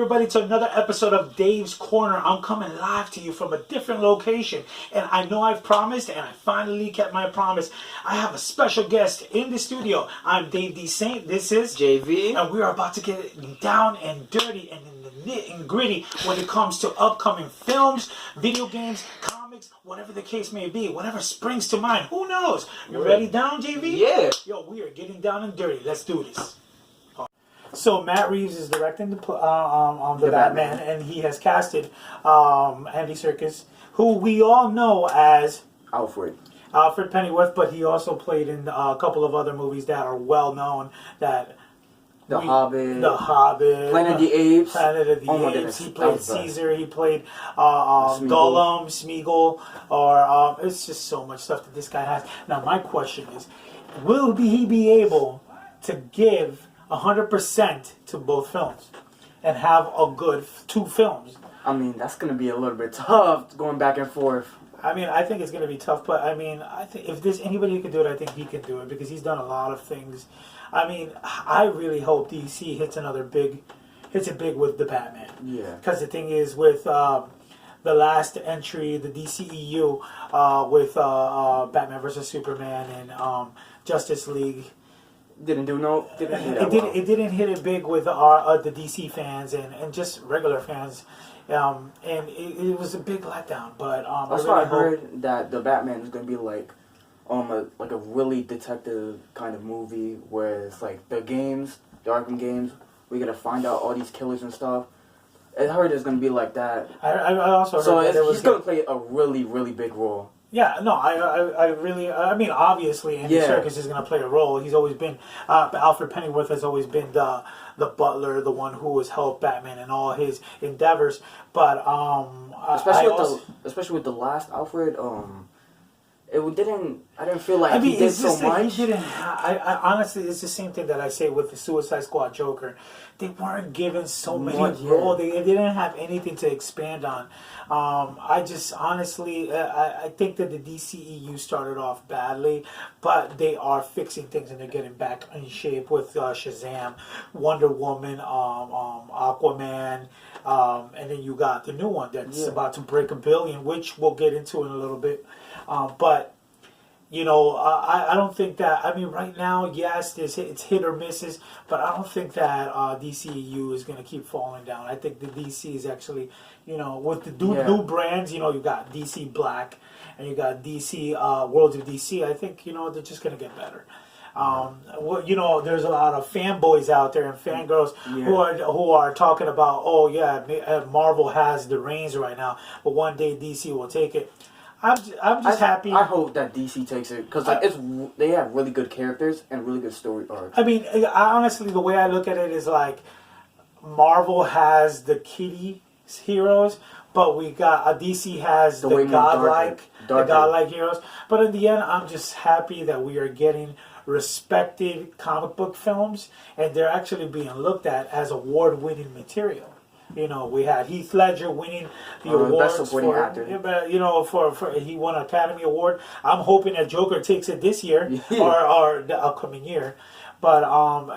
everybody to another episode of Dave's Corner. I'm coming live to you from a different location. And I know I've promised, and I finally kept my promise. I have a special guest in the studio. I'm Dave D. Saint. This is JV. And we're about to get down and dirty and in the nit and gritty when it comes to upcoming films, video games, comics, whatever the case may be. Whatever springs to mind. Who knows? You ready down, JV? Yeah. Yo, we are getting down and dirty. Let's do this. So Matt Reeves is directing the Batman, and he has casted Andy Serkis, who we all know as Alfred Pennyworth, but he also played in a couple of other movies that are well known. The Hobbit, Planet of the Apes. Apes. He played Caesar. He played Gollum, Smeagol, or it's just so much stuff that this guy has. Now my question is, will he be able to give 100% to both films and have a good two films? I mean, that's going to be a little bit tough going back and forth. I mean, I think it's going to be tough, but I mean, I think if there's anybody who can do it, I think he can do it because he's done a lot of things. I mean, I really hope DC hits it big with the Batman. Yeah. Because the thing is, with the last entry, the DCEU, with Batman vs Superman and Justice League. It didn't hit it big with the DC fans and just regular fans, and it was a big letdown. But that's why I heard that the Batman is gonna be like a really detective kind of movie where it's like the Arkham games. We gotta find out all these killers and stuff. I heard it's gonna be like that. I also heard that he's gonna play a really, really big role. Yeah, no, I mean, obviously, Andy Serkis is going to play a role. He's always been, Alfred Pennyworth has always been the butler, the one who has helped Batman in all his endeavors. But especially with the last Alfred, I didn't feel like he did so much. I honestly, it's the same thing that I say with the Suicide Squad Joker. They weren't given so many roles. They didn't have anything to expand on. I just honestly, I think that the DCEU started off badly, but they are fixing things and they're getting back in shape with Shazam, Wonder Woman, Aquaman, and then you got the new one that's about to break $1 billion, which we'll get into in a little bit. But you know, I don't think that. I mean, right now, yes, it's hit or misses, but I don't think that DCEU is going to keep falling down. I think the DC is actually, you know, with the new brands. You know, you got DC Black and you got DC Worlds of DC. I think they're just going to get better. Well, there's a lot of fanboys out there and fangirls who are talking about, Marvel has the reins right now, but one day DC will take it. I'm just happy. I hope that DC takes it because they have really good characters and really good story arcs. I mean, honestly, the way I look at it is like Marvel has the kiddie heroes, but we got DC has the godlike heroes. But in the end, I'm just happy that we are getting respected comic book films, and they're actually being looked at as award-winning material. You know, we had Heath Ledger winning the awards Best Supporting Actor. For he won an Academy Award. I'm hoping that Joker takes it this year or the upcoming year. But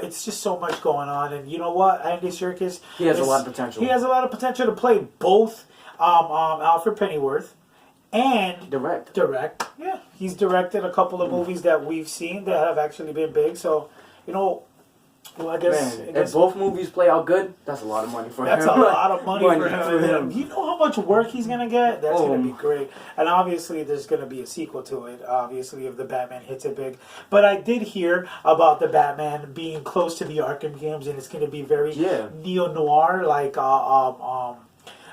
it's just so much going on, and you know what, Andy Serkis, he has a lot of potential. He has a lot of potential to play both Alfred Pennyworth and direct. Yeah, he's directed a couple of movies that we've seen that have actually been big. So, well, I guess if both movies play out good, that's a lot of money for him. That's a lot of money for him. You know how much work he's going to get? That's going to be great. And obviously, there's going to be a sequel to it, obviously, if the Batman hits it big. But I did hear about the Batman being close to the Arkham games, and it's going to be very neo-noir, like... you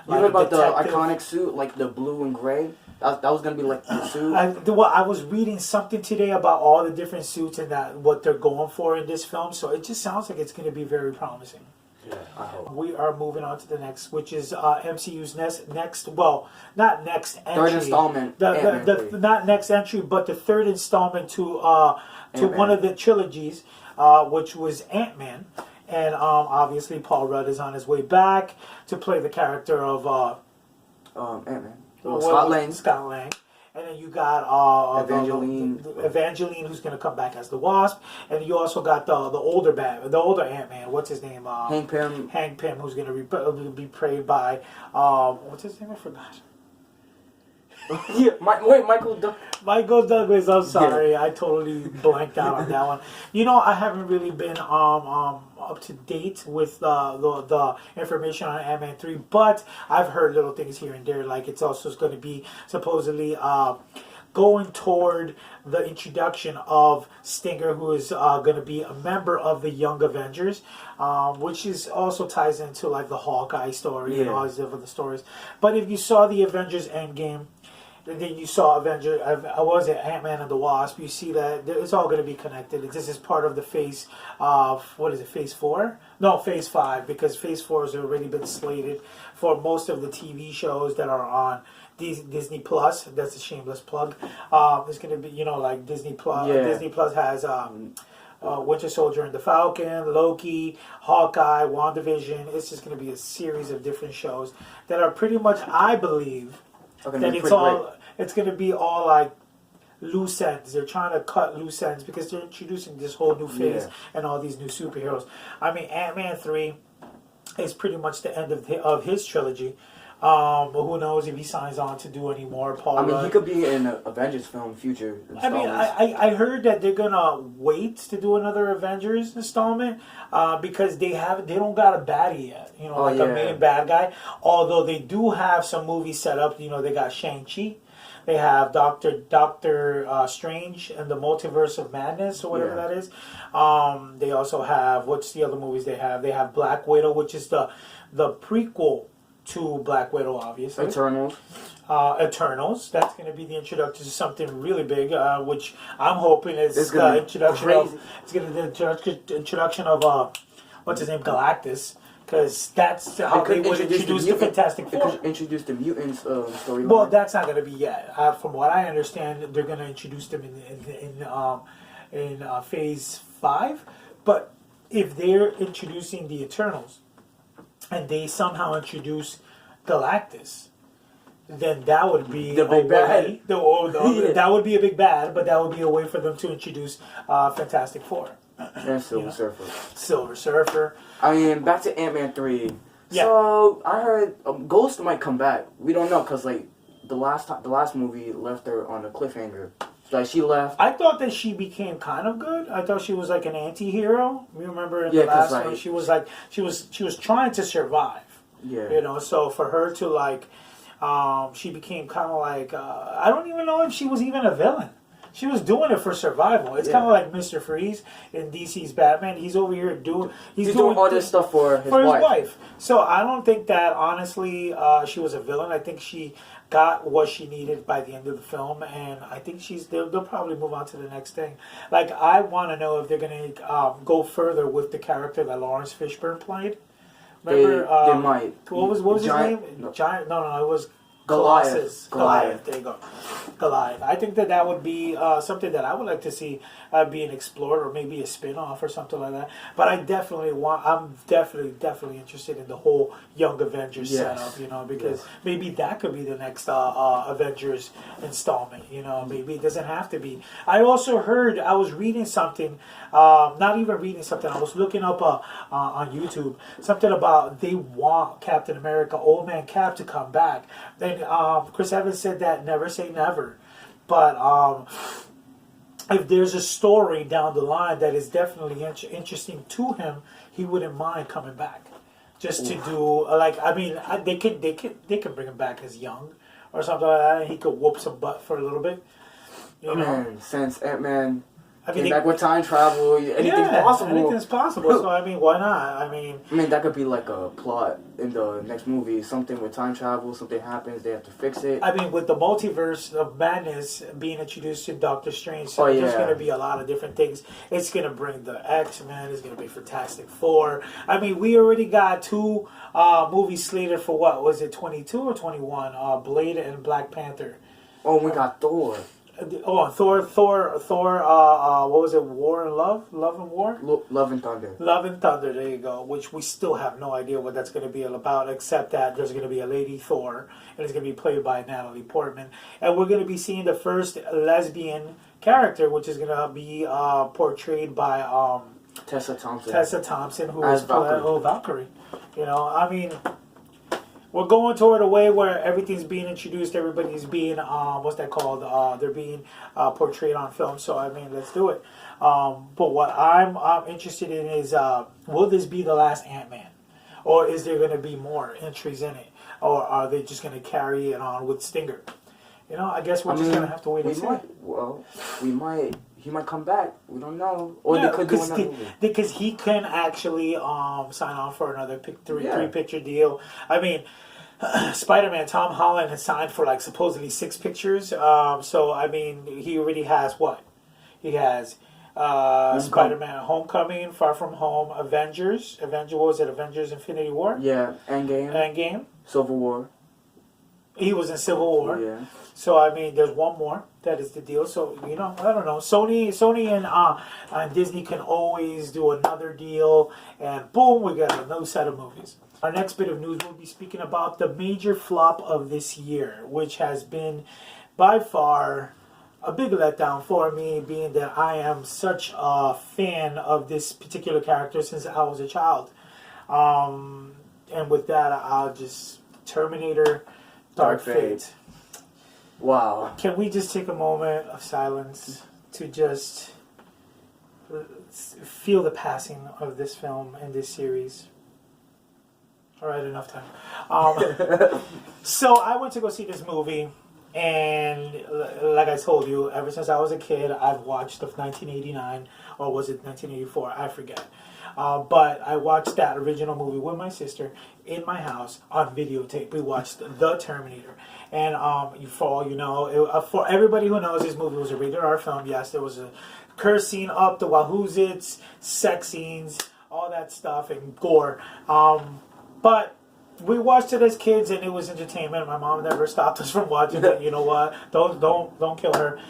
heard about the iconic suit, like the blue and gray? That was going to be like the suit. I was reading something today about all the different suits and what they're going for in this film. So it just sounds like it's going to be very promising. Yeah, I hope. We are moving on to the next, which is MCU's next. Well, not next entry. Third installment. Not next entry, but the third installment to one of the trilogies, which was Ant-Man. And obviously, Paul Rudd is on his way back to play the character of Ant-Man. Scott Lang. And then you got Evangeline. Evangeline, who's going to come back as the Wasp, and you also got the older Ant-Man. What's his name? Hank Pym. Hank Pym, who's going to be played by what's his name? I forgot. Yeah, Michael Douglas. Michael Douglas. I'm sorry, I totally blanked out on that one. You know, I haven't really been up to date with the information on Ant-Man 3, but I've heard little things here and there. Like it's also going to be supposedly going toward the introduction of Stinger, who is going to be a member of the Young Avengers, which is also ties into like the Hawkeye story and all these different stories. But if you saw the Avengers Endgame, and then you saw Ant-Man and the Wasp, you see that it's all going to be connected. This is part of the phase of, phase 4? No, phase 5, because phase 4 has already been slated for most of the TV shows that are on Disney Plus. That's a shameless plug. It's going to be, like Disney Plus. Yeah. Disney Plus has Winter Soldier and the Falcon, Loki, Hawkeye, WandaVision. It's just going to be a series of different shows that are pretty much, I believe, that it's going to be all like loose ends. They're trying to cut loose ends because they're introducing this whole new phase and all these new superheroes. I mean, Ant-Man 3 is pretty much the end of his trilogy. But who knows if he signs on to do any more? Paul Rudd. He could be in an Avengers film future installments. I heard that they're gonna wait to do another Avengers installment because they don't got a baddie yet. A main bad guy. Although they do have some movies set up. They got Shang-Chi. They have Doctor Strange and the Multiverse of Madness or whatever that is. They also have, what's the other movies they have? They have Black Widow, which is the prequel to Black Widow, obviously. Eternals. That's going to be the introduction to something really big, which I'm hoping is the introduction of. It's going to be the introduction of what's his name, Galactus, because that's how they would introduce the Fantastic Four. It could introduce the mutants storyline. Well, that's not going to be yet. From what I understand, they're going to introduce them in Phase 5. But if they're introducing the Eternals, and they somehow introduce Galactus, then that would be the big bad. That would be a big bad, but that would be a way for them to introduce Fantastic Four. And Silver Surfer. Silver Surfer. I mean, back to Ant-Man 3. Yeah. So, I heard Ghost might come back. We don't know, because, the last movie left her on a cliffhanger. Like, she left. I thought that she became kind of good. I thought she was like an anti-hero. You remember in the last one, she was trying to survive. Yeah. So for her to she became kind of like I don't even know if she was even a villain. She was doing it for survival. It's kind of like Mr. Freeze in DC's Batman. He's over here doing all this stuff for his wife. So I don't think that honestly she was a villain. I think she got what she needed by the end of the film, and I think they'll probably move on to the next thing. Like, I want to know if they're going to go further with the character that Lawrence Fishburne played. Remember, they might. What was his name? No. Giant? No, it was Goliath. Goliath. There you go. Goliath. I think that would be something that I would like to see being explored, or maybe a spin-off or something like that. But I'm definitely interested in the whole Young Avengers setup, because maybe that could be the next Avengers installment, maybe it doesn't have to be. I also heard, I was reading something, not even reading something, I was looking up on YouTube, something about they want Captain America, Old Man Cap, to come back. And Chris Evans said that never say never. But if there's a story down the line that is definitely interesting to him, he wouldn't mind coming back, just to do they could bring him back as young or something like that, and he could whoop some butt for a little bit. Since Ant-Man came back with time travel, anything's possible. Anything's possible. So why not? I mean, that could be like a plot in the next movie. Something with time travel, something happens, they have to fix it. With the Multiverse of Madness being introduced to Doctor Strange, so there's going to be a lot of different things. It's going to bring the X-Men. It's going to be Fantastic Four. We already got 2 movies slated for what was it, 22 or 21? Blade and Black Panther. Oh, we got Thor. Thor. What was it? War and Love, Love and War, Love and Thunder. Love and Thunder. There you go. Which we still have no idea what that's going to be all about, except that there's going to be a lady Thor, and it's going to be played by Natalie Portman, and we're going to be seeing the first lesbian character, which is going to be portrayed by Tessa Thompson. Tessa Thompson, who As is Valkyrie. Valkyrie. You know, I mean, we're going toward a way where everything's being introduced, everybody's being, what's that called? They're being portrayed on film. So, I mean, let's do it. But what I'm interested in is, will this be the last Ant-Man? Or is there going to be more entries in it? Or are they just going to carry it on with Stinger? You know, I guess we're just going to have to wait and see. He might come back. We don't know. Or they could do another movie. Because he can actually sign on for another three-picture deal. I mean, Spider-Man, Tom Holland has signed for like supposedly 6 pictures. So, I mean, he already has what? He has Spider-Man Homecoming, Far From Home, Avengers. What was it? Avengers Infinity War? Yeah, Endgame. Civil War. He was in Civil War. Yeah. So, I mean, there's one more. That is the deal. So, you know, I don't know. Sony and Disney can always do another deal. And boom, we got a new set of movies. Our next bit of news, we'll be speaking about the major flop of this year, which has been by far a big letdown for me, being that I am such a fan of this particular character since I was a child. And with that, I'll just... Terminator Dark Fate. Wow. Can we just take a moment of silence to just feel the passing of this film and this series? All right, enough time. So I went to go see this movie, and like I told you, ever since I was a kid, I've watched the 1989, or was it 1984? I forget. But I watched that original movie with my sister in my house on videotape. We watched The Terminator. And for all you know, for everybody who knows, this movie was a rated R film. Yes, there was a curse scene up the wahoozits, sex scenes, all that stuff, and gore. But we watched it as kids, and it was entertainment. My mom never stopped us from watching it. You know what? Don't kill her.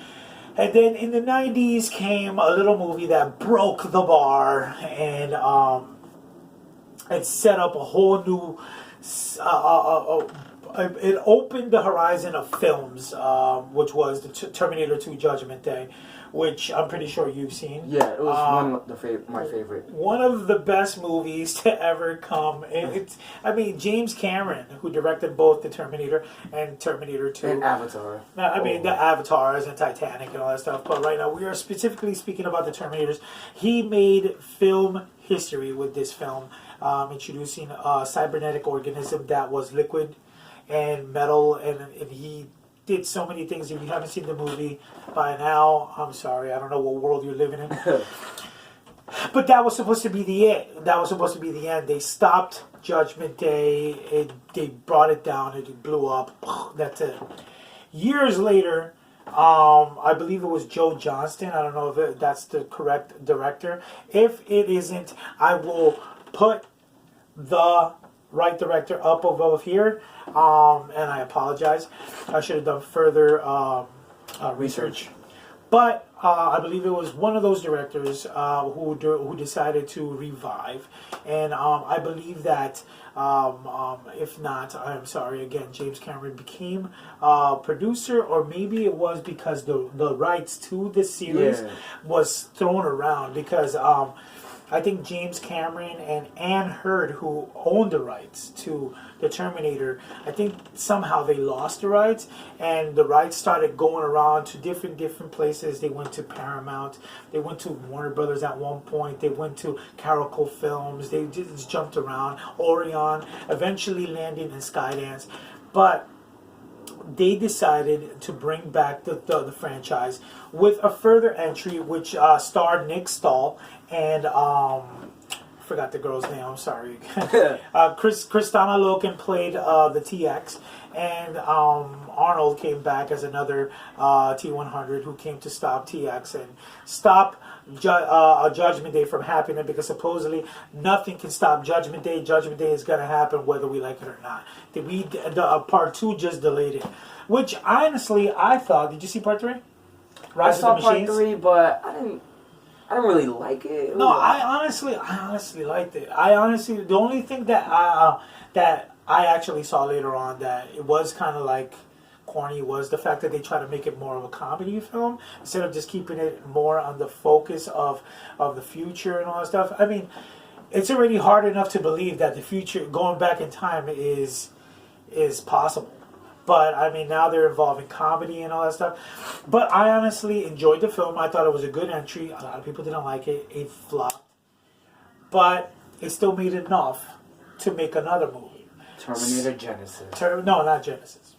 And then in the 90s came a little movie that broke the bar, and it set up a whole new... it opened the horizon of films, which was the Terminator 2 Judgment Day, which I'm pretty sure you've seen. Yeah, it was my favorite. One of the best movies to ever come. James Cameron, who directed both the Terminator and Terminator 2. And Avatar. The Avatars and Titanic and all that stuff. But right now, we are specifically speaking about the Terminators. He made film history with this film, introducing a cybernetic organism that was liquid and metal, and he did so many things. If you haven't seen the movie by now, I'm sorry, I don't know what world you're living in. But that was supposed to be the end. That was supposed to be the end. They stopped Judgment Day. They brought it down. It blew up. That's it. Years later, I believe it was Joe Johnston. I don't know if that's the correct director. If it isn't, I will put the right director up above here. And I apologize. I should have done further research. But I believe it was one of those directors who decided to revive. And I believe that, if not, I'm sorry, again, James Cameron became producer, or maybe it was because the rights to this series was thrown around, because I think James Cameron and Ann Hurd, who owned the rights to the Terminator, I think somehow they lost the rights, and the rights started going around to different places. They went to Paramount, they went to Warner Brothers at one point, they went to Carolco Films, they just jumped around, Orion, eventually landing in Skydance. But they decided to bring back the franchise with a further entry, which starred Nick Stahl and forgot the girl's name. I'm sorry. Kristana Loken played the TX, and Arnold came back as another T-100 who came to stop TX and stop Judgment Day from happening, because supposedly nothing can stop Judgment Day. Judgment Day is going to happen whether we like it or not. Part 2 just delayed it, which honestly I thought. Did you see part 3? I Rise saw of the part Machines? 3, but I didn't really like it. No, I honestly liked it. The only thing that I actually saw later on that it was kind of like corny was the fact that they try to make it more of a comedy film instead of just keeping it more on the focus of the future and all that stuff. I mean, it's already hard enough to believe that the future, going back in time, is possible. But I mean, now they're involving comedy and all that stuff. But I honestly enjoyed the film. I thought it was a good entry. A lot of people didn't like it. It flopped, but it still made enough to make another movie. Terminator Genesis. No, not Genesis.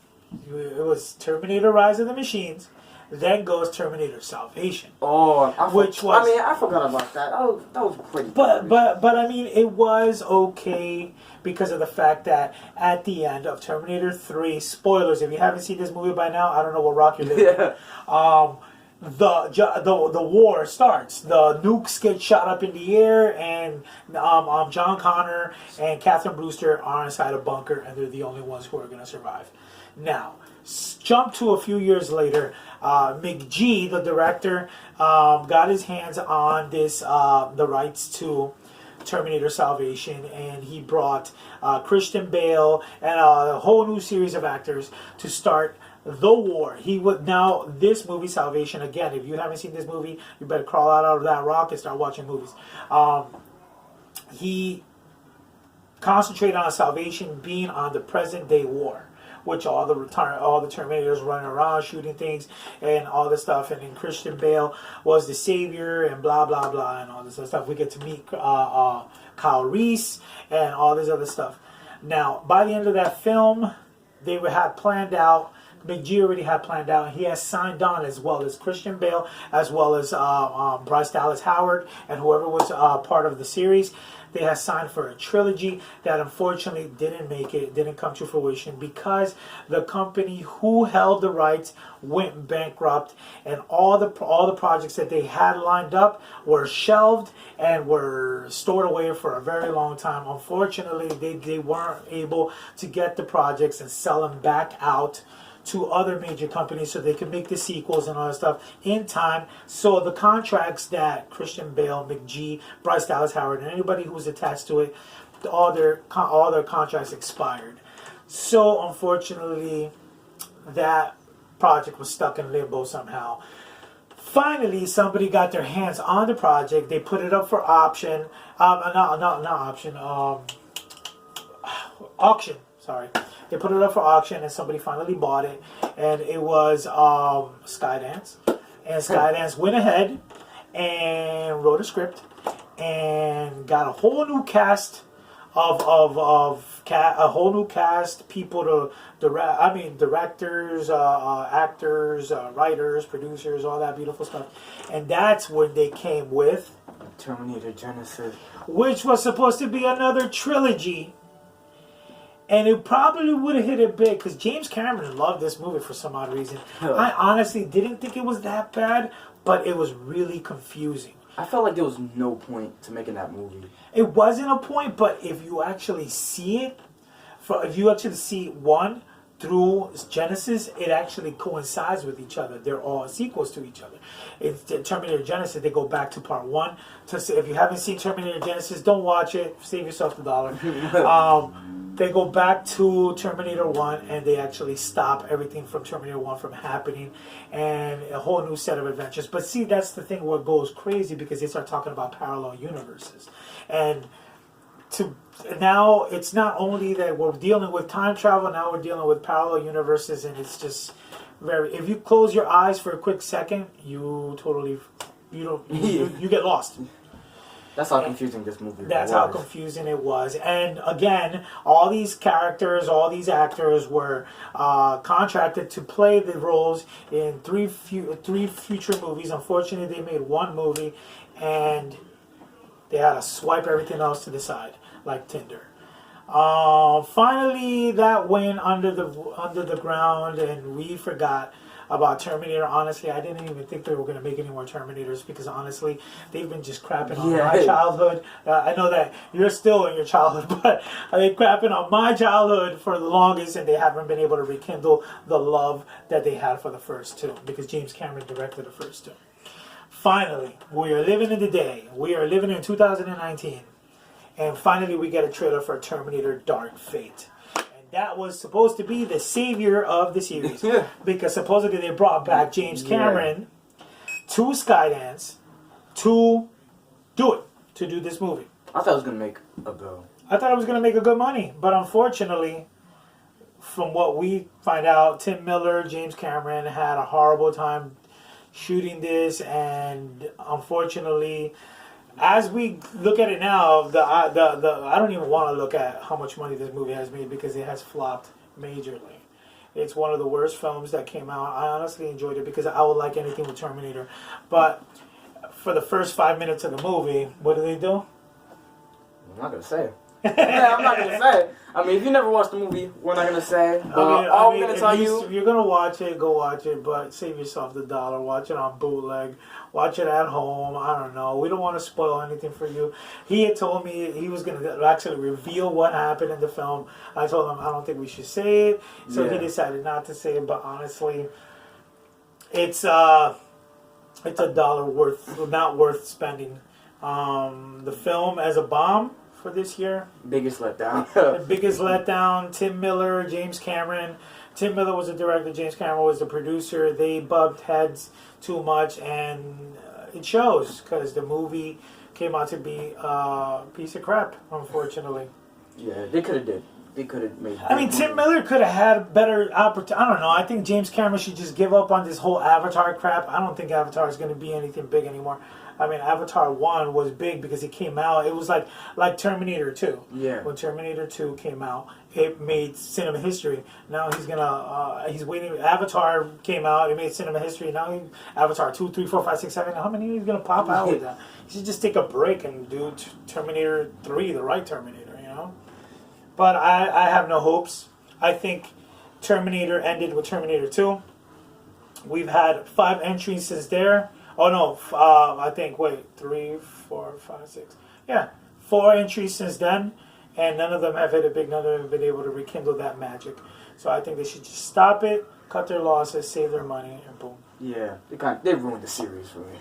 It was Terminator: Rise of the Machines. Then goes Terminator Salvation. Oh, I mean, I forgot about that. That was pretty. But I mean, it was okay because of the fact that at the end of Terminator 3, spoilers, if you haven't seen this movie by now, I don't know what rock you're living. Yeah. The war starts. The nukes get shot up in the air, and John Connor and Catherine Brewster are inside a bunker, and they're the only ones who are going to survive. Now, jump to a few years later. McG, the director, got his hands on the rights to Terminator Salvation, and he brought Christian Bale and a whole new series of actors to start the war. This movie Salvation, again, if you haven't seen this movie, you better crawl out of that rock and start watching movies. He concentrated on Salvation being on the present day war, which all the Terminators running around shooting things and all this stuff, and then Christian Bale was the savior and blah blah blah and all this other stuff. We get to meet Kyle Reese and all this other stuff. Now, by the end of that film, they had planned out. McG already had planned out. He has signed on as well as Christian Bale, as well as Bryce Dallas Howard, and whoever was part of the series. They had signed for a trilogy that unfortunately didn't make it, didn't come to fruition because the company who held the rights went bankrupt, and all the projects that they had lined up were shelved and were stored away for a very long time. Unfortunately, they weren't able to get the projects and sell them back out to other major companies so they could make the sequels and all that stuff in time. So the contracts that Christian Bale, McG, Bryce Dallas Howard, and anybody who was attached to it, all their contracts expired. So unfortunately, that project was stuck in limbo somehow. Finally, somebody got their hands on the project. They put it up for auction. Auction. Sorry. They put it up for auction, and somebody finally bought it, and it was Skydance. And Skydance went ahead and wrote a script and got a whole new cast people to direct. I mean, directors, actors, writers, producers, all that beautiful stuff. And that's when they came with Terminator Genesis, which was supposed to be another trilogy. And it probably would have hit it big because James Cameron loved this movie for some odd reason. I honestly didn't think it was that bad, but it was really confusing. I felt like there was no point to making that movie. It wasn't a point, but if you actually see it, if you actually see one through Genesis, it actually coincides with each other. They're all sequels to each other. It's Terminator Genesis. They go back to part one. If you haven't seen Terminator Genesis, don't watch it. Save yourself the $1. They go back to Terminator 1 and they actually stop everything from Terminator 1 from happening and a whole new set of adventures. But see, that's the thing where it goes crazy because they start talking about parallel universes. And now it's not only that we're dealing with time travel, now we're dealing with parallel universes, and it's just if you close your eyes for a quick second, you get lost. That's how confusing this movie was. That's how confusing it was. And again, all these characters, all these actors were contracted to play the roles in three future movies. Unfortunately, they made one movie, and they had to swipe everything else to the side, like Tinder. Finally, that went under the ground, and we forgot about Terminator. Honestly, I didn't even think they were going to make any more Terminators because honestly, they've been just crapping on my childhood. I know that you're still in your childhood, but they're crapping on my childhood for the longest, and they haven't been able to rekindle the love that they had for the first two because James Cameron directed the first two. Finally, we are living in the day. We are living in 2019. And finally, we get a trailer for Terminator Dark Fate. And that was supposed to be the savior of the series. Because supposedly they brought back James Cameron to Skydance to do it, to do this movie. I thought it was going to make a bill. I thought it was going to make a good money. But unfortunately, from what we find out, Tim Miller, James Cameron had a horrible time shooting this, and unfortunately, as we look at it now, the I don't even want to look at how much money this movie has made because it has flopped majorly. It's one of the worst films that came out. I honestly enjoyed it because I would like anything with Terminator, but for the first 5 minutes of the movie, what do they do? I'm not gonna say. I'm not gonna say. I mean, if you never watched the movie, we're not gonna say. But all I'm gonna tell you, if you're gonna watch it, go watch it. But save yourself the $1. Watch it on bootleg. Watch it at home. I don't know. We don't want to spoil anything for you. He had told me he was gonna actually reveal what happened in the film. I told him I don't think we should say it, so he decided not to say it. But honestly, it's a $1 not worth spending. The film as a bomb for this year. Biggest letdown. The biggest letdown. Tim Miller, James Cameron. Tim Miller was the director. James Cameron was the producer. They bumped heads too much, and it shows because the movie came out to be a piece of crap, unfortunately. Yeah, they could have did. They could have made. I mean, Tim Miller could have had better opportunity. I don't know. I think James Cameron should just give up on this whole Avatar crap. I don't think Avatar is going to be anything big anymore. I mean, Avatar 1 was big because it came out. It was like Terminator 2. Yeah. When Terminator 2 came out, it made cinema history. Now he's waiting. Avatar came out. It made cinema history. Now Avatar 2, 3, 4, 5, 6, 7. How many he's going to pop out with that? He should just take a break and do Terminator 3, the right Terminator, you know? But I have no hopes. I think Terminator ended with Terminator 2. We've had 5 entries since there. Oh no, I think, 3, 4, 5, 6. Yeah, 4 entries since then, and none of them have hit it big. None of them have been able to rekindle that magic. So I think they should just stop it, cut their losses, save their money, and boom. Yeah, they ruined the series for me.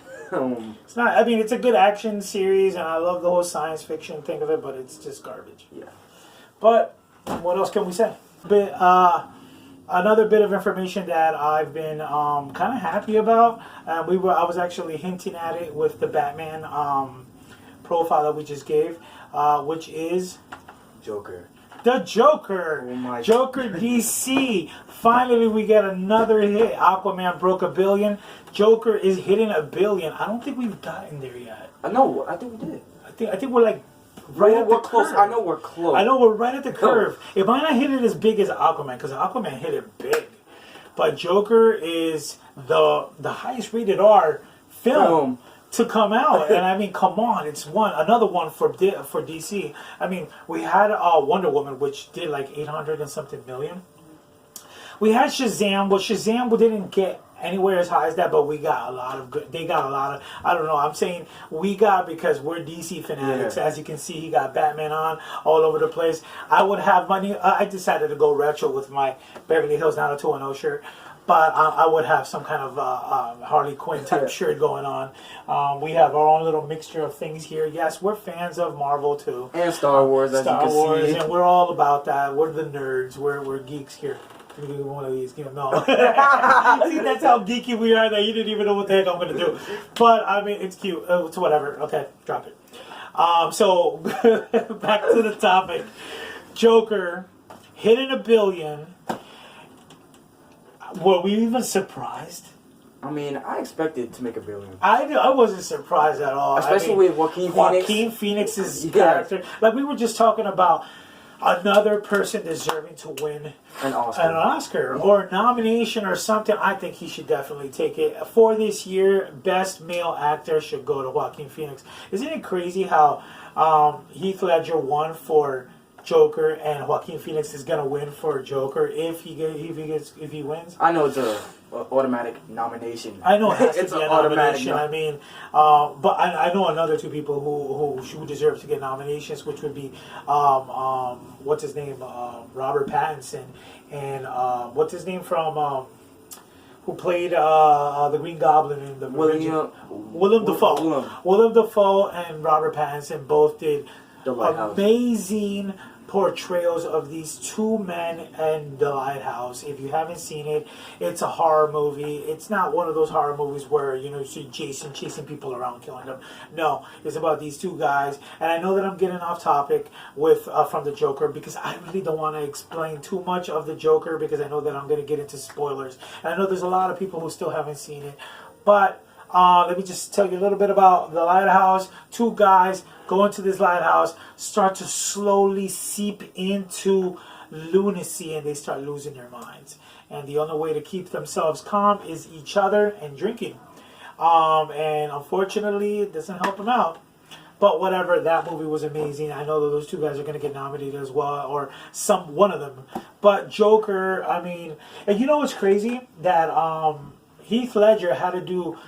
It's not. I mean, it's a good action series, and I love the whole science fiction thing of it, but it's just garbage. Yeah. But what else can we say? Another bit of information that I've been kind of happy about. I was actually hinting at it with the Batman profile that we just gave, which is Joker. The Joker. Oh my Joker DC. Finally, we get another hit. Aquaman broke $1 billion. Joker is hitting $1 billion. I don't think we've gotten there yet. No, I think we did. I think we're like right at the close. curve. I know we're close. I know we're right at the curve. It might not hit it as big as Aquaman, because Aquaman hit it big. But Joker is the highest rated R film to come out. And I mean, come on, it's another one for DC. I mean, we had Wonder Woman, which did like 800 and something million. We had Shazam. Well, Shazam didn't get anywhere as high as that, but we got a lot of good. They got a lot of. I don't know. I'm saying we got because we're DC fanatics. Yeah. As you can see, he got Batman on all over the place. I would have money. I decided to go retro with my Beverly Hills 90210 shirt. But I would have some kind of Harley Quinn type shirt going on. We have our own little mixture of things here. Yes, we're fans of Marvel too. And Star Wars, as you can see. And we're all about that. We're the nerds. We're geeks here. One of these, no. See, that's how geeky we are that you didn't even know what the heck I'm going to do. But, I mean, it's cute. It's whatever. Okay, drop it. So, back to the topic. Joker hitting $1 billion. Were we even surprised? I mean, I expected to make $1 billion. I wasn't surprised at all. Especially with Joaquin Phoenix. Joaquin Phoenix's character. Like, we were just talking about another person deserving to win an Oscar or nomination or something. I think he should definitely take it. For this year, best male actor should go to Joaquin Phoenix. Isn't it crazy how Heath Ledger won for Joker, and Joaquin Phoenix is gonna win for Joker if he wins. I know it's a automatic nomination. I know it has It's to be an a automatic nomination. no- I mean, but I know another two people who deserve to get nominations, which would be what's his name, Robert Pattinson, and what's his name from who played the Green Goblin in the original. Willem Dafoe. Willem Dafoe and Robert Pattinson both did The Lighthouse. amazing portrayals of these two men in The Lighthouse. If you haven't seen it, it's a horror movie. It's not one of those horror movies where you see Jason chasing people around, killing them. No, it's about these two guys. And I know that I'm getting off topic with from the Joker because I really don't want to explain too much of the Joker because I know that I'm going to get into spoilers. And I know there's a lot of people who still haven't seen it, but let me just tell you a little bit about The Lighthouse. Two guys go into this lighthouse, start to slowly seep into lunacy, and they start losing their minds. And the only way to keep themselves calm is each other and drinking. And unfortunately, it doesn't help them out. But whatever, that movie was amazing. I know that those two guys are going to get nominated as well, or one of them. But Joker, I mean, and you know what's crazy? That Heath Ledger had to do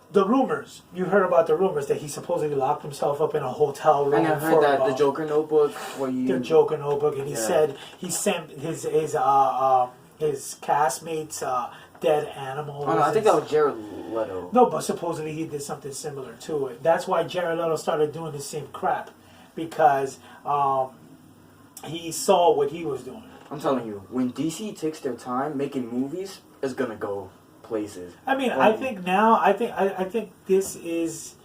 the rumors. You heard about the rumors that he supposedly locked himself up in a hotel room. And I heard that the Joker notebook where you the Joker notebook, and he said he sent his castmates dead animals. Oh, no, I think that was Jared Leto. No, but supposedly he did something similar to it. That's why Jared Leto started doing the same crap because he saw what he was doing. I'm telling you, when DC takes their time making movies, it's gonna go places. I mean, I think now, I think this is,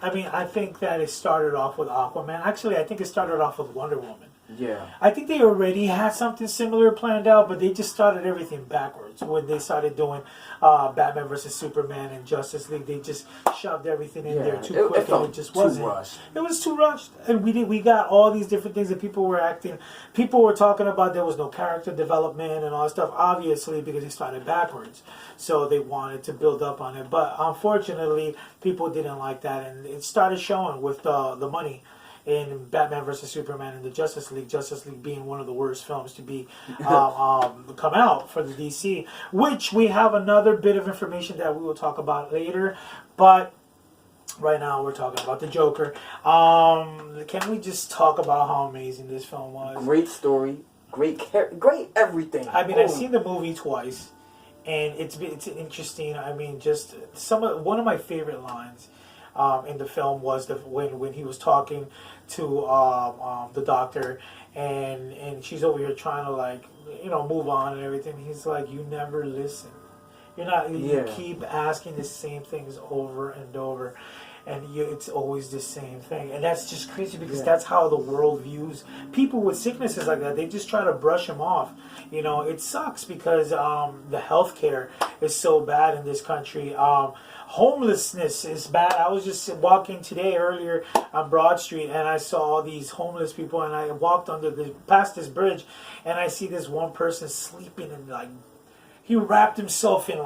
I think that it started off with Aquaman. Actually, I think it started off with Wonder Woman. Yeah. I think they already had something similar planned out, but they just started everything backwards. When they started doing Batman vs. Superman and Justice League, they just shoved everything in there too quick, and it just wasn't. Rushed. It was too rushed, and we got all these different things that people were talking about. There was no character development and all that stuff, obviously, because they started backwards. So they wanted to build up on it, but unfortunately, people didn't like that, and it started showing with the money in Batman vs. Superman and the Justice League being one of the worst films to be come out for the DC, which we have another bit of information that we will talk about later, but right now we're talking about the Joker. Can we just talk about how amazing this film was? Great story, great everything. I mean, I've seen the movie twice, and it's interesting. I mean, just one of my favorite lines in the film was when he was talking to the doctor, and she's over here trying to move on and everything. He's like, "You never listen. You keep asking the same things over and over, and it's always the same thing." And that's just crazy because that's how the world views people with sicknesses like that. They just try to brush them off. It sucks because the healthcare is so bad in this country. Homelessness is bad. I was just walking today earlier on Broad Street, and I saw all these homeless people, and I walked past this bridge, and I see this one person sleeping in he wrapped himself in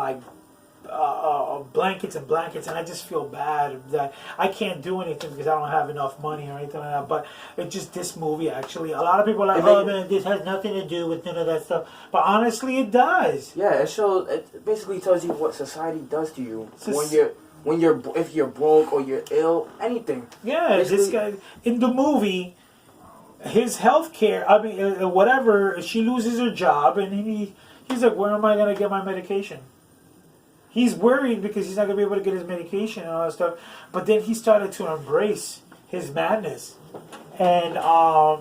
blankets, and I just feel bad that I can't do anything because I don't have enough money or anything like that. But this movie actually, a lot of people are like, "Oh man, this has nothing to do with none of that stuff," but honestly, it does. Yeah, it basically tells you what society does to you if you're broke or you're ill, anything. Yeah, this guy in the movie, his health care. I mean, whatever. She loses her job, and he's like, "Where am I gonna get my medication?" He's worried because he's not going to be able to get his medication and all that stuff. But then he started to embrace his madness. And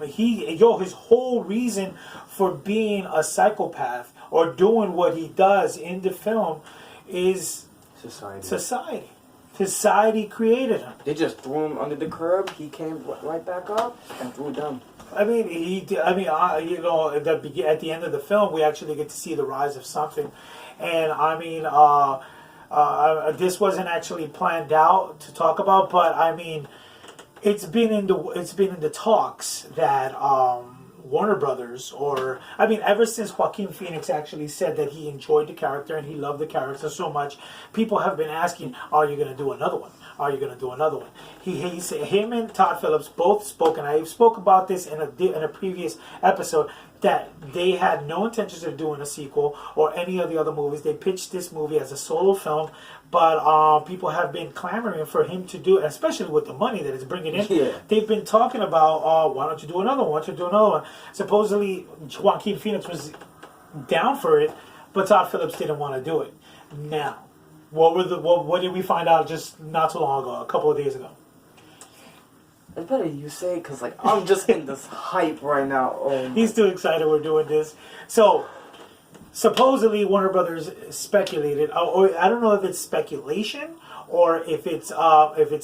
his whole reason for being a psychopath or doing what he does in the film is society. Society created him. They just threw him under the curb. He came right back up and threw them. I mean, at the end of the film, we actually get to see the rise of something. And I mean, this wasn't actually planned out to talk about, but I mean, it's been in the talks that Warner Brothers, or I mean, ever since Joaquin Phoenix actually said that he enjoyed the character and he loved the character so much, people have been asking, "Are you going to do another one? Are you going to do another one?" He said, him and Todd Phillips both spoke, and I spoke about this in a previous episode, that they had no intentions of doing a sequel or any of the other movies. They pitched this movie as a solo film, but people have been clamoring for him to do it, especially with the money that it's bringing in. Yeah. They've been talking about, why don't you do another one? Why don't you do another one? Supposedly, Joaquin Phoenix was down for it, but Todd Phillips didn't want to do it. Now, what did we find out just not too long ago, a couple of days ago? It's better you say, because like I'm just in this hype right now. He's too excited we're doing this. So, supposedly Warner Brothers speculated, or I don't know if it's speculation or if it's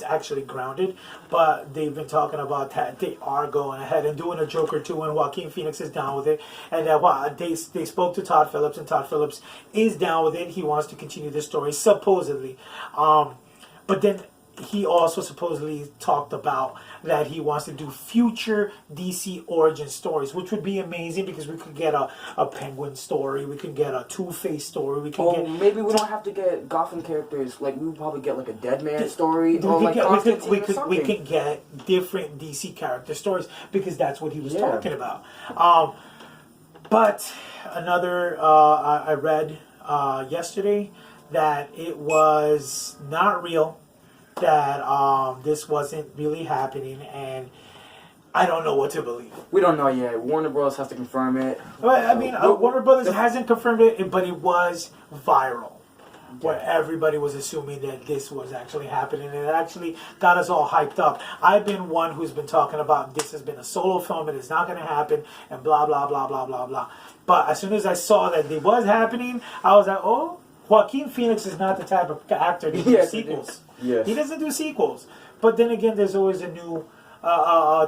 actually grounded, but they've been talking about that they are going ahead and doing a Joker 2, and Joaquin Phoenix is down with it, and that they spoke to Todd Phillips, and Todd Phillips is down with it. He wants to continue the story, supposedly. But then he also supposedly talked about that he wants to do future DC origin stories, which would be amazing because we could get a Penguin story, we could get a Two-Face story, we could get... maybe we don't have to get Gotham characters, like we would probably get like a Deadman story, or like Constantine or something. We could get different DC character stories because that's what he was talking about. But another, I read yesterday that it was not real, that this wasn't really happening, and I don't know what to believe. We don't know yet. Warner Bros. Has to confirm it. I mean, Warner Brothers hasn't confirmed it, but it was viral, where everybody was assuming that this was actually happening, and it actually got us all hyped up. I've been one who's been talking about this has been a solo film, and it's not going to happen, and blah, blah, blah, blah, blah, blah. But as soon as I saw that it was happening, I was like, oh, Joaquin Phoenix is not the type of actor to do sequels. Yes. He doesn't do sequels. But then again, there's always a new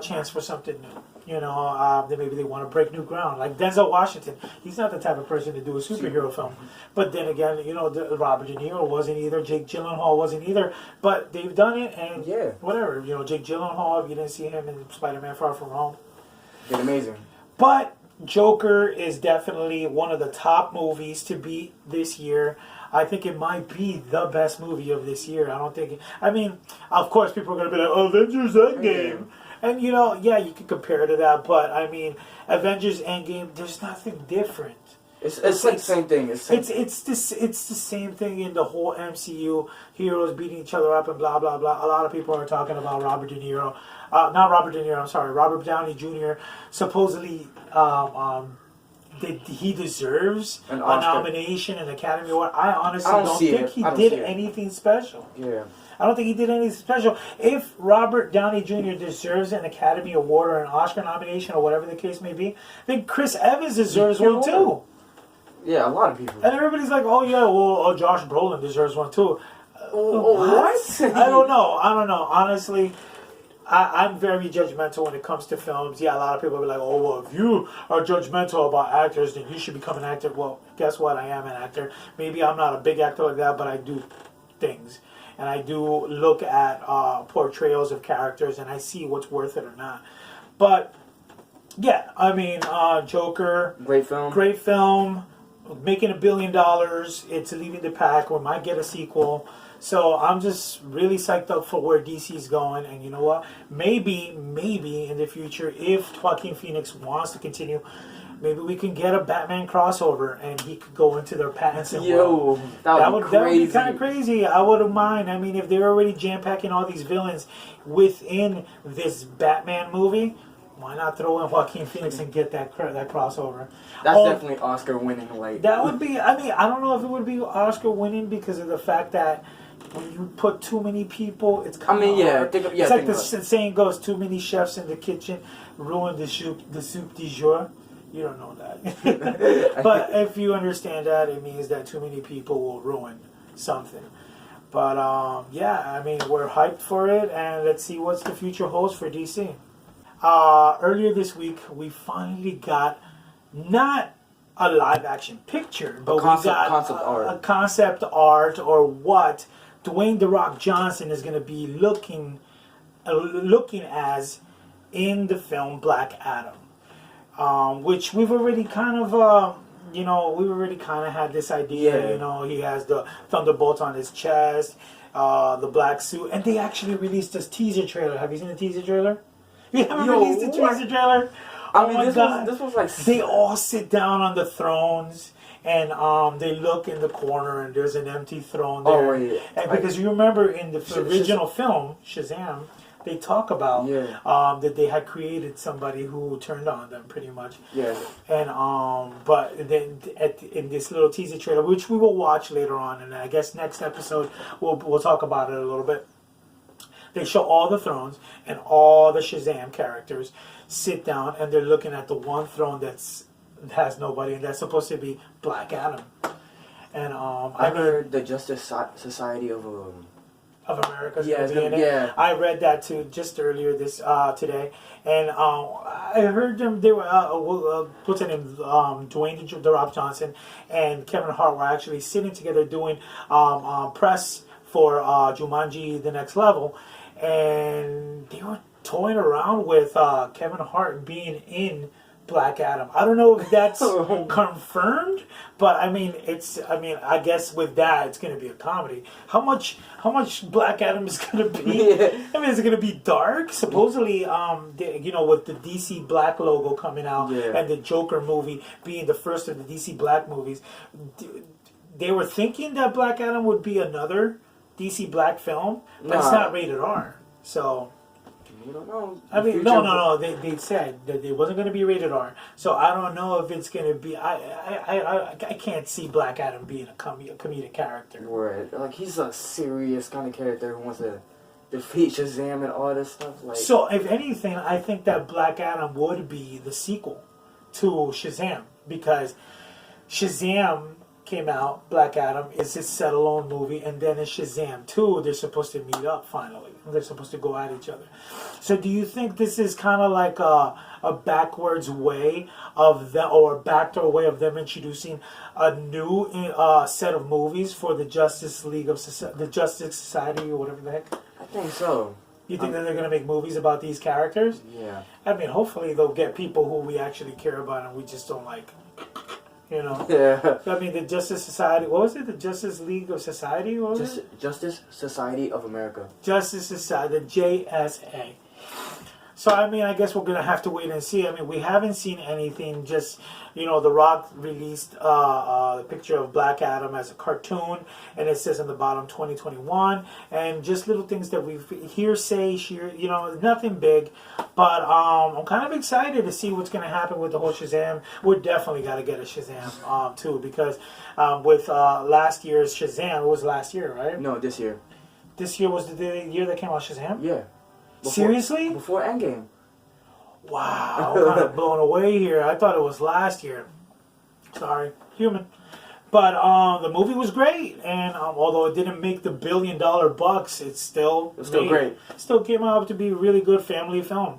chance for something new. You know, maybe they want to break new ground. Like Denzel Washington, he's not the type of person to do a superhero film. But then again, you know, Robert De Niro wasn't either. Jake Gyllenhaal wasn't either. But they've done it, and whatever. You know, Jake Gyllenhaal, if you didn't see him in Spider-Man Far From Home, did amazing. But Joker is definitely one of the top movies to beat this year. I think it might be the best movie of this year. I mean, of course, people are going to be like, Avengers Endgame. And, you know, yeah, you can compare it to that. But, I mean, Avengers Endgame, there's nothing different. It's like the same thing. It's the same thing in the whole MCU. Heroes beating each other up and blah, blah, blah. A lot of people are talking about Robert De Niro. Not Robert De Niro, I'm sorry. Robert Downey Jr. supposedly... he deserves a nomination, an Academy Award. I honestly don't think he did anything special. Yeah. I don't think he did anything special. If Robert Downey Jr. deserves an Academy Award or an Oscar nomination or whatever the case may be, then Chris Evans deserves one too. Yeah, a lot of people. And everybody's like, oh yeah, well, Josh Brolin deserves one too. What? I don't know. Honestly, I'm very judgmental when it comes to films. Yeah, a lot of people will be like, oh, well, if you are judgmental about actors, then you should become an actor. Well, guess what? I am an actor. Maybe I'm not a big actor like that, but I do things. And I do look at portrayals of characters, and I see what's worth it or not. But, yeah, I mean, Joker. Great film. Great film. Making $1 billion. It's leaving the pack. We might get a sequel. So I'm just really psyched up for where DC's going, and you know what? Maybe in the future, if Joaquin Phoenix wants to continue, maybe we can get a Batman crossover, and he could go into their Pattinson world. That would be kind of crazy. I wouldn't mind. I mean, if they're already jam-packing all these villains within this Batman movie, why not throw in Joaquin Phoenix and get that crossover? That's definitely Oscar-winning. Like that would be. I mean, I don't know if it would be Oscar-winning because of the fact that when you put too many people, it's kind of hard. It's like the saying goes, too many chefs in the kitchen ruin the soup du jour. You don't know that. But if you understand that, it means that too many people will ruin something. But, yeah, I mean, we're hyped for it, and let's see what the future holds for DC. Earlier this week, we finally got not a live-action picture, but we got a concept art or what Dwayne "The Rock" Johnson is going to be looking as in the film Black Adam. which we've already kind of, we've already kind of had this idea. Yeah. You know, he has the Thunderbolt on his chest, the black suit, and they actually released this teaser trailer. Have you seen the teaser trailer? You haven't released the teaser trailer? I mean, this was like... They all sit down on the thrones. And they look in the corner, and there's an empty throne there. Oh, yeah. And because you remember in the original film, Shazam, they talk about that they had created somebody who turned on them, pretty much. Yeah. And but then in this little teaser trailer, which we will watch later on, and I guess next episode we'll talk about it a little bit. They show all the thrones, and all the Shazam characters sit down, and they're looking at the one throne has nobody, and that's supposed to be Black Adam. And I heard the Justice Society of America's in it. Yeah, I read that too just earlier this today, and I heard them. They were what's his name? Dwayne the Rock Johnson and Kevin Hart were actually sitting together doing press for Jumanji: The Next Level, and they were toying around with Kevin Hart being in Black Adam. I don't know if that's confirmed, but I mean, I guess with that, it's going to be a comedy. How much Black Adam is going to be? I mean, is it going to be dark? Supposedly, with the DC Black logo coming out and the Joker movie being the first of the DC Black movies, they were thinking that Black Adam would be another DC Black film, but it's not rated R. So. We don't know. I mean, no. They said that it wasn't going to be rated R, so I don't know if it's going to be. I can't see Black Adam being a comedic character. Right, like he's a serious kind of character who wants to defeat Shazam and all this stuff. Like, so if anything, I think that Black Adam would be the sequel to Shazam, because Shazam came out, Black Adam is his standalone movie, and then in Shazam 2, they're supposed to meet up finally. They're supposed to go at each other. So do you think this is kind of like a backwards way of them, or a backdoor way of them introducing a new set of movies for the Justice League of the Justice Society, or whatever the heck? I think so. You think that they're going to make movies about these characters? Yeah. I mean, hopefully they'll get people who we actually care about and we just don't like. You know? Yeah. I mean, the Justice Society, what was it? The Justice League of Society? What was it? Justice Society of America. Justice Society, the JSA. So, I mean, I guess we're going to have to wait and see. I mean, we haven't seen anything. Just, The Rock released a picture of Black Adam as a cartoon, and it says on the bottom 2021, and just little things that we hearsay, nothing big. But I'm kind of excited to see what's going to happen with the whole Shazam. We're definitely got to get a Shazam, too, because with last year's Shazam, it was last year, right? No, this year. This year was the year that came out Shazam? Yeah. Seriously? Before Endgame. Wow, I'm kind of blown away here. I thought it was last year. Sorry, human. But the movie was great, and although it didn't make the $1 billion bucks, it's still great. Still came out to be a really good family film.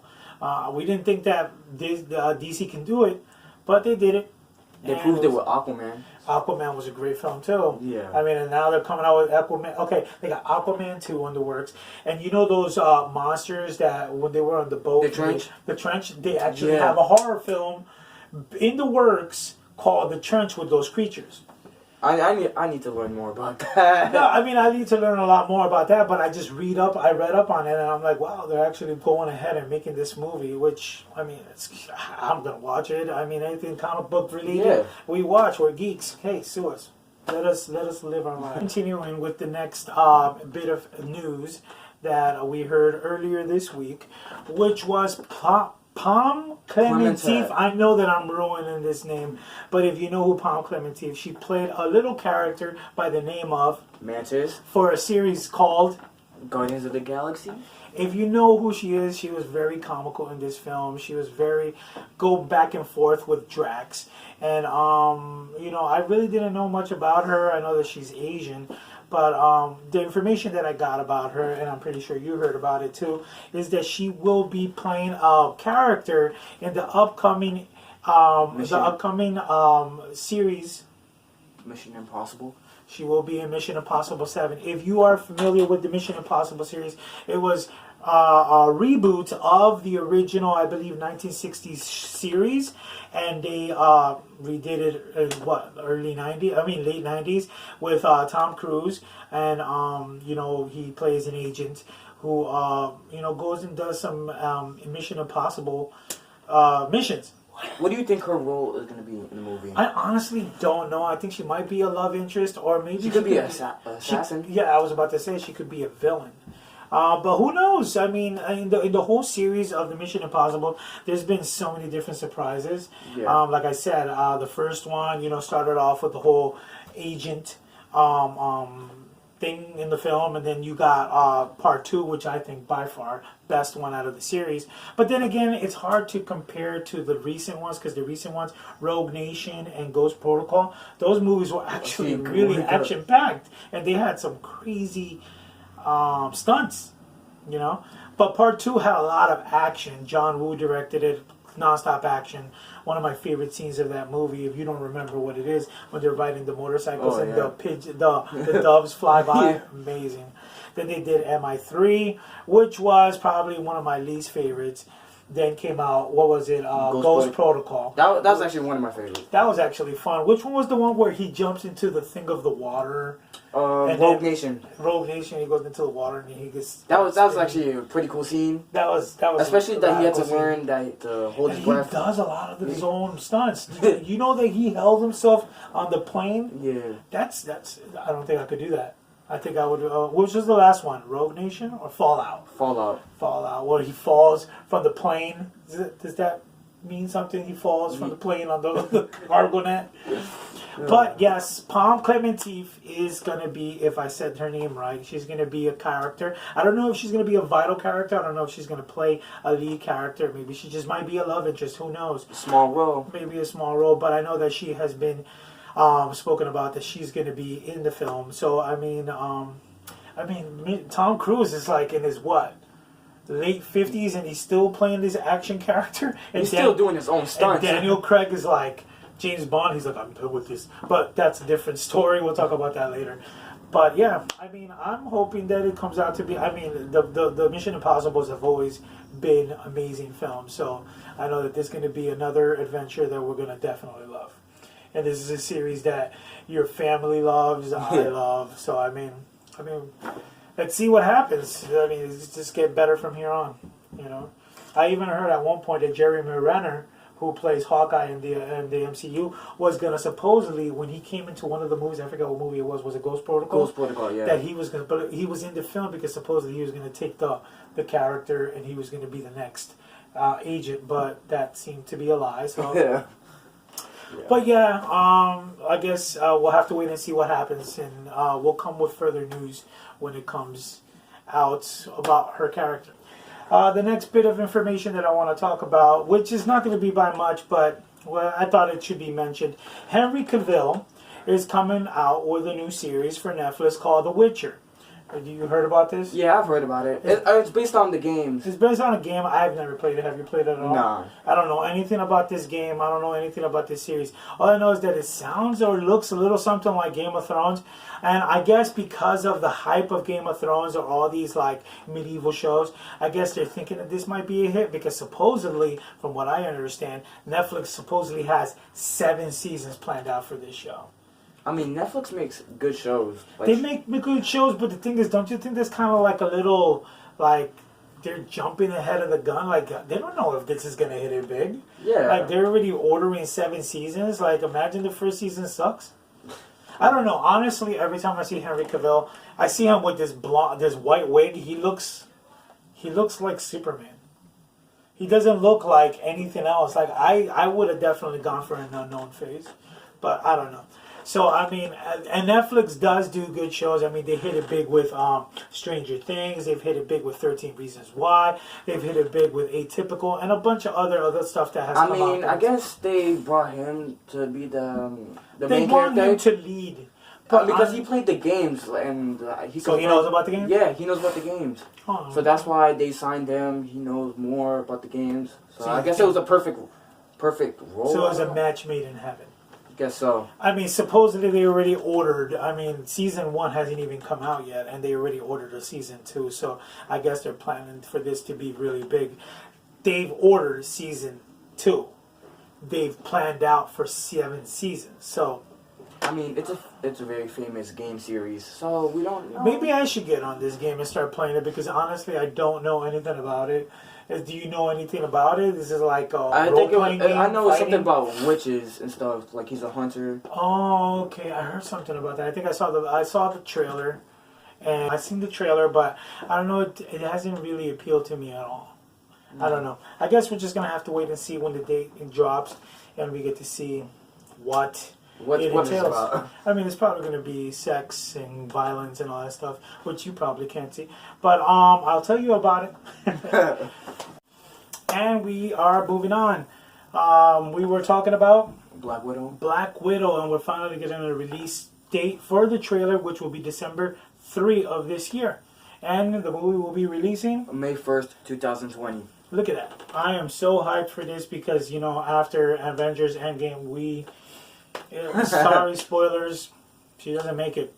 We didn't think that DC can do it, but they did it. They proved it with Aquaman. Aquaman was a great film too. Yeah. I mean, and now they're coming out with Aquaman. Okay, they got Aquaman 2 in the works. And you know those monsters that when they were on the boat? The Trench? They actually have a horror film in the works called The Trench with those creatures. I need to learn more about that. No, I mean, I need to learn a lot more about that, but I just read up on it, and I'm like, wow, they're actually going ahead and making this movie, which, I mean, I'm going to watch it. I mean, anything comic book related, we watch. We're geeks. Hey, sue us. Let us live our life. Continuing with the next bit of news that we heard earlier this week, which was Pom Klementieff. I know that I'm ruining this name, but if you know who Pom Klementieff, she played a little character by the name of Mantis for a series called Guardians of the Galaxy. If you know who she is, she was very comical in this film. She was go back and forth with Drax, and I really didn't know much about her. I know that she's Asian. But the information that I got about her, and I'm pretty sure you heard about it too, is that she will be playing a character in the upcoming series Mission Impossible. She will be in Mission Impossible 7. If you are familiar with the Mission Impossible series, it was a reboot of the original, I believe, 1960s series, and they redid it in late 90s with Tom Cruise, and he plays an agent who goes and does some Mission Impossible missions. What do you think her role is going to be in the movie? I honestly don't know. I think she might be a love interest, or maybe she could be an assassin. Yeah, I was about to say she could be a villain. But who knows? I mean, in the whole series of the Mission Impossible, there's been so many different surprises. Yeah. Like I said, the first one, started off with the whole agent thing in the film, and then you got part 2, which I think by far best one out of the series. But then again, it's hard to compare to the recent ones, because the recent ones, Rogue Nation and Ghost Protocol, those movies were actually really action packed, and they had some crazy stunts, But part 2 had a lot of action. John Woo directed it, nonstop action. One of my favorite scenes of that movie, if you don't remember what it is, when they're riding the motorcycles and the doves fly by. Yeah. Amazing. Then they did MI3, which was probably one of my least favorites. Then came out, what was it? Ghost Protocol. That was actually one of my favorites. That was actually fun. Which one was the one where he jumps into the thing of the water? Rogue Nation. Rogue Nation. He goes into the water and he gets. That was actually a pretty cool scene. That was. Especially that he had to learn to hold his breath. He does a lot of his own stunts. You know that he held himself on the plane. Yeah. That's. I don't think I could do that. I think I would. Which was the last one? Rogue Nation or Fallout? Fallout, where he falls from the plane. Does that mean something? He falls from the plane on the cargo net. But yes, Palm Clementif is going to be, if I said her name right, she's going to be a character. I don't know if she's going to be a vital character. I don't know if she's going to play a lead character. Maybe she just might be a love interest. Who knows? Small role. Maybe a small role. But I know that she has been spoken about that she's going to be in the film. So, I mean, Tom Cruise is like in his late 50s, and he's still playing this action character. And he's still doing his own stunts. And Daniel Craig is like James Bond. He's like, I'm done with this. But that's a different story. We'll talk about that later. But yeah, I mean, I'm hoping that it comes out to be. I mean, the Mission Impossibles have always been amazing films. So I know that there's going to be another adventure that we're going to definitely love. And this is a series that your family loves, I love. So I mean, let's see what happens. I mean, it's just get better from here on. I even heard at one point that Jeremy Renner, who plays Hawkeye in the MCU, was gonna supposedly, when he came into one of the movies, I forget what movie it was it Ghost Protocol? Ghost Protocol, yeah. That he was gonna, but he was in the film because supposedly he was gonna take the character and he was gonna be the next agent, but that seemed to be a lie. So. Yeah. But yeah, I guess we'll have to wait and see what happens, and we'll come with further news when it comes out about her character. The next bit of information that I want to talk about, which is not going to be by much, but I thought it should be mentioned. Henry Cavill is coming out with a new series for Netflix called The Witcher. Have you heard about this? Yeah, I've heard about it. It's based on the games. It's based on a game. I've never played it. Have you played it at all? No. I don't know anything about this game. I don't know anything about this series. All I know is that it sounds or looks a little something like Game of Thrones. And I guess because of the hype of Game of Thrones or all these like medieval shows, I guess they're thinking that this might be a hit because supposedly, from what I understand, Netflix supposedly has 7 seasons planned out for this show. I mean, Netflix makes good shows. They make good shows, but the thing is, don't you think there's kind of like a little, like, they're jumping ahead of the gun? Like, they don't know if this is going to hit it big. Yeah. Like, they're already ordering 7 seasons. Like, imagine the first season sucks. I don't know. Honestly, every time I see Henry Cavill, I see him with this white wig. He looks like Superman. He doesn't look like anything else. Like, I would have definitely gone for an unknown face. But I don't know. So, I mean, and Netflix does do good shows. I mean, they hit it big with Stranger Things. They've hit it big with 13 Reasons Why. They've hit it big with Atypical and a bunch of other stuff that has come out. I mean, I guess they brought him to be the main character. They want him to lead. But because he played the games. And he knows about the games? Yeah, he knows about the games. Oh, so that's why they signed him. He knows more about the games. So I guess it was a perfect role. So it was a match made in heaven. Guess so. I mean, supposedly they already ordered. I mean, season 1 hasn't even come out yet, and they already ordered a season 2. So I guess they're planning for this to be really big. They've ordered season 2. They've planned out for 7 seasons. So I mean, it's a very famous game series, so we don't know. maybe I should get on this game and start playing it because honestly, I don't know anything about it. Do you know anything about it? This is like a role-playing game. I know fighting? something about witches and stuff. Like he's a hunter. Oh, okay. I heard something about that. I think I saw the trailer, and I seen the trailer, but I don't know. It hasn't really appealed to me at all. I don't know. I guess we're just gonna have to wait and see when the date drops, and we get to see what it What's it entails. about? I mean, it's probably gonna be sex and violence and all that stuff, which you probably can't see. But I'll tell you about it. And we are moving on. We were talking about Black Widow. Black Widow, and we're finally getting a release date for the trailer, which will be December 3 of this year. And the movie will be releasing May 1st, 2020. Look at that. I am so hyped for this because, you know, after Avengers Endgame, sorry, spoilers, she doesn't make it.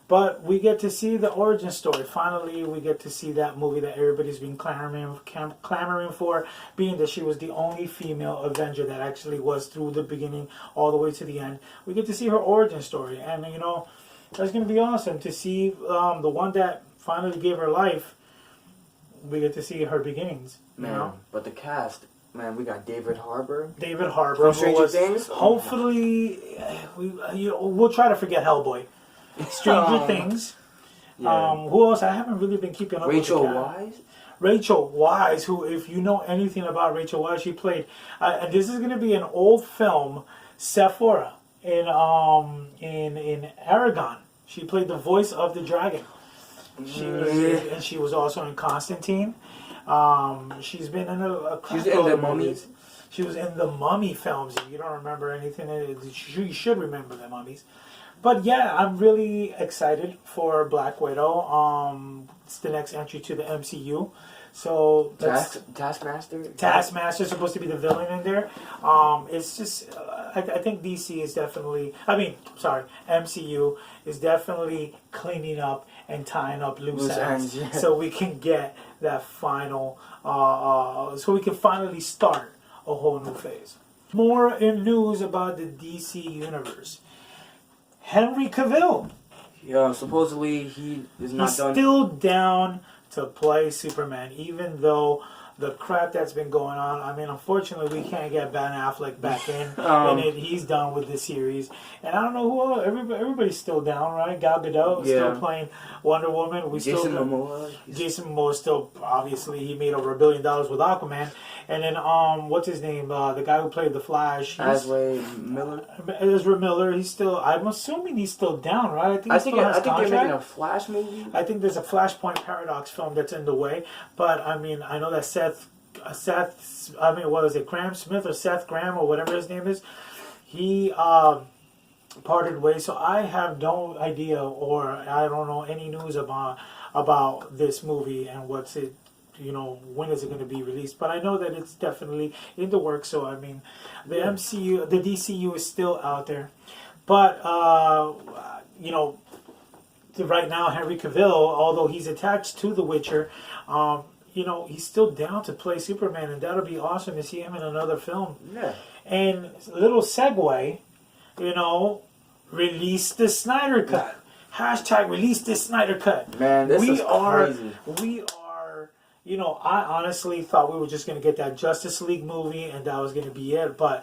But we get to see the origin story. Finally, we get to see that movie that everybody's been clamoring for, being that she was the only female Avenger that actually was through the beginning all the way to the end. We get to see her origin story. And, you know, that's going to be awesome to see the one that finally gave her life. We get to see her beginnings. Man, You know? but the cast, man, we got David Harbour. David Harbour. From who Stranger was- Things? Hopefully, we'll try to forget Hellboy. Stranger Things. Yeah. Who else? I haven't really been keeping up Rachel with the cast. Weisz. Rachel Weisz, who, if you know anything about Rachel Weisz, she played. And this is going to be an old film, Sephora, in Aragon. She played the voice of the dragon. She was also in Constantine. She's been in a She's in the Mummy. movies. She was in the Mummy films. If you don't remember anything, you should remember the Mummies. But yeah, I'm really excited for Black Widow. It's the next entry to the MCU. So Taskmaster is supposed to be the villain in there. It's just, I think DC is definitely, MCU is definitely cleaning up and tying up loose ends, yeah. so we can get that final, so we can finally start a whole new phase. More in news about the DC universe. Henry Cavill. Yeah, supposedly he is not He's done. still down to play Superman, even though the crap that's been going on. I mean, unfortunately, we can't get Ben Affleck back in it. He's done with the series, and I don't know who else. Everybody's still down, right? Gal Gadot is still playing Wonder Woman. Jason Momoa. Jason Momoa is still, obviously, he made over $1 billion with Aquaman. And then, what's his name? The guy who played the Flash. Ezra Miller. Ezra Miller. He's still. I'm assuming he's still down, right? I think they're making a Flash movie. I think there's a Flashpoint Paradox film that's in the way, but I mean, I know that Graham Smith or Seth Graham or whatever his name is, he parted ways. So I have no idea, or I don't know any news about this movie and what's it. You know, when is it going to be released? But I know that it's definitely in the works. So I mean, the MCU, the DCU is still out there, but you know. Right now, Henry Cavill, although he's attached to The Witcher, you know, he's still down to play Superman, and that'll be awesome to see him in another film. Yeah. And a little segue, you know, release the Snyder Cut. Hashtag release the Snyder Cut. Man, this is crazy. We are, you know, I honestly thought we were just going to get that Justice League movie, and that was going to be it. But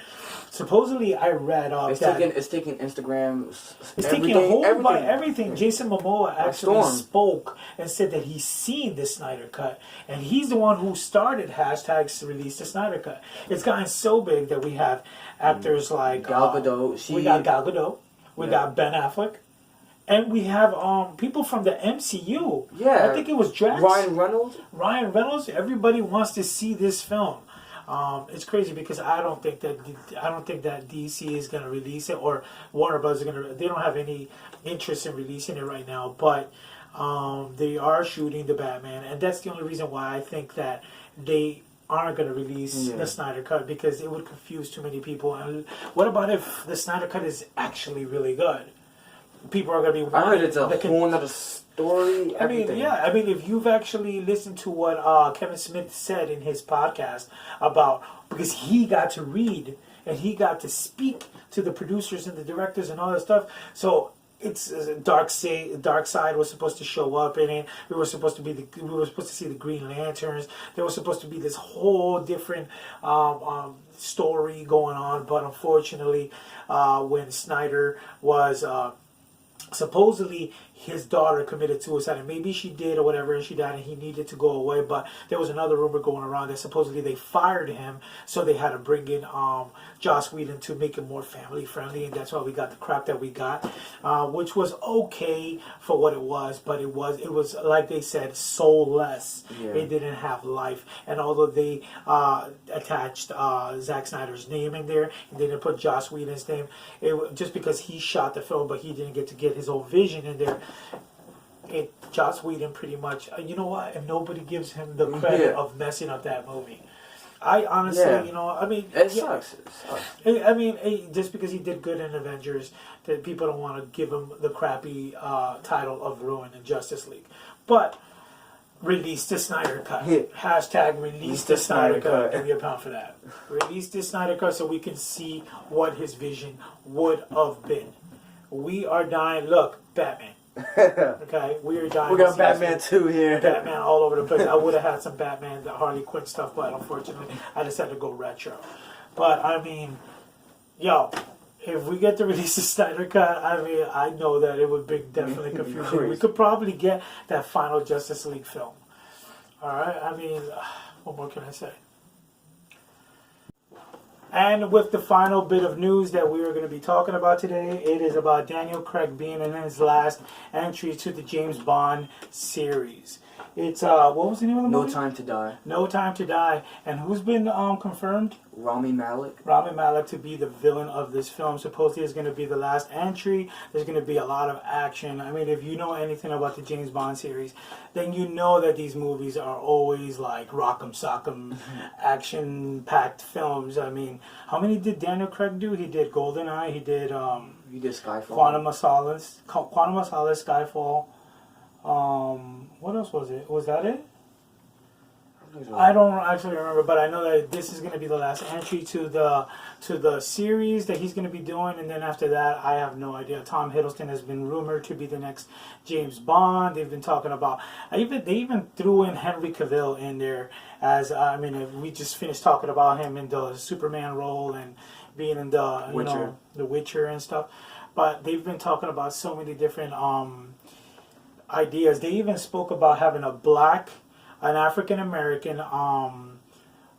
supposedly, I read it's taking Instagram. It's taking a hold by everything. Jason Momoa actually spoke and said that he's seen the Snyder Cut, and he's the one who started hashtags to release the Snyder Cut. It's gotten so big that we have actors like Gal Gadot. We got Gal Gadot. We got Ben Affleck. And we have people from the MCU. Yeah. I think it was Drax. Ryan Reynolds. Everybody wants to see this film. It's crazy because I don't think that DC is going to release it, or Warner Bros. They don't have any interest in releasing it right now. But they are shooting the Batman, and that's the only reason why I think that they aren't going to release the Snyder Cut because it would confuse too many people. And what about if the Snyder Cut is actually really good? People are going to be. I heard it's a whole other story. Everything. I mean, if you've actually listened to what Kevin Smith said in his podcast about, because he got to read and he got to speak to the producers and the directors and all that stuff. So it's Dark Side was supposed to show up in it. We were supposed to see the Green Lanterns. There was supposed to be this whole different story going on, but unfortunately, when Snyder was supposedly his daughter committed suicide, and maybe she did or whatever, and she died, and he needed to go away. But there was another rumor going around that supposedly they fired him, so they had to bring in Joss Whedon to make it more family friendly, and that's why we got the crap that we got, which was okay for what it was, but it was like they said, soulless. It didn't have life, and although they attached Zack Snyder's name in there, and they didn't put Joss Whedon's name, just because he shot the film, but he didn't get to get his own vision in there. Joss Whedon pretty much, you know what? And nobody gives him the credit of messing up that movie. I honestly, you know, I mean, it sucks. It sucks. I mean, just because he did good in Avengers, that people don't want to give him the crappy title of Ruin in Justice League. But release the Snyder Cut. Hashtag release the Snyder Cut. Give me a pound for that. Release the Snyder Cut so we can see what his vision would have been. We are dying. Look, Batman. Okay, we are dying. We got Batman 2 here. Batman all over the place. I would have had some Batman, the Harley Quinn stuff, but unfortunately, I decided to go retro. But I mean, yo, if we get to release the Snyder Cut, I mean, I know that it would be definitely confusing. We could probably get that final Justice League film. All right, I mean, what more can I say? And with the final bit of news that we are going to be talking about today, it is about Daniel Craig being in his last entry to the James Bond series. It's, what was the name of the movie? No Time to Die. No Time to Die. And who's been confirmed? Rami Malek. Rami Malek to be the villain of this film. Supposedly it's going to be the last entry. There's going to be a lot of action. I mean, if you know anything about the James Bond series, then you know that these movies are always like rock'em sock'em, action-packed films. I mean, how many did Daniel Craig do? He did GoldenEye. He did Skyfall. Quantum of Solace, Skyfall. What else was it? Was that it? I don't actually remember, but I know that this is going to be the last entry to the series that he's going to be doing, and then after that, I have no idea. Tom Hiddleston has been rumored to be the next James Bond. They've been talking about. They even threw in Henry Cavill in there as. I mean, we just finished talking about him in the Superman role and being in the Witcher. The Witcher and stuff. But they've been talking about so many different ideas. They even spoke about having an African American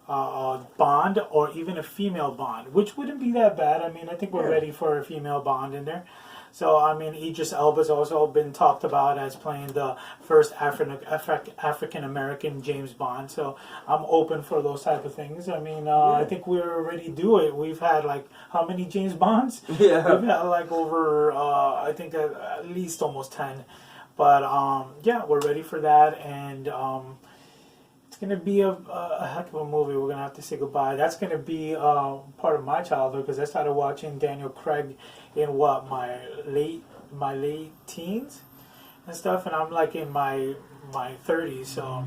Bond, or even a female Bond, which wouldn't be that bad. I mean, I think we're ready for a female Bond in there. So, I mean, Idris Elba's also been talked about as playing the first African American James Bond. So, I'm open for those type of things. I mean, I think we're already do it. We've had like how many James Bonds? Yeah, we've had like over I think at least almost 10. But yeah, we're ready for that, and it's going to be a heck of a movie. We're going to have to say goodbye. That's going to be part of my childhood, because I started watching Daniel Craig in my late teens and stuff, and I'm like in my 30s. So,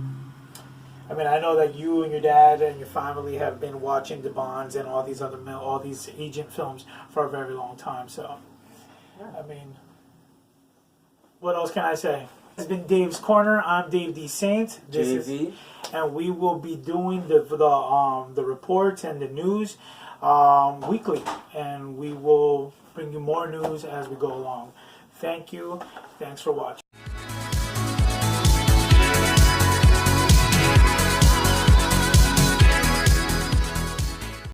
I mean, I know that you and your dad and your family have been watching the Bonds and all these agent films for a very long time. So, I mean, what else can I say? It's been Dave's Corner. I'm Dave D. Saint. And we will be doing the reports and the news weekly, and we will bring you more news as we go along. Thank you. Thanks for watching.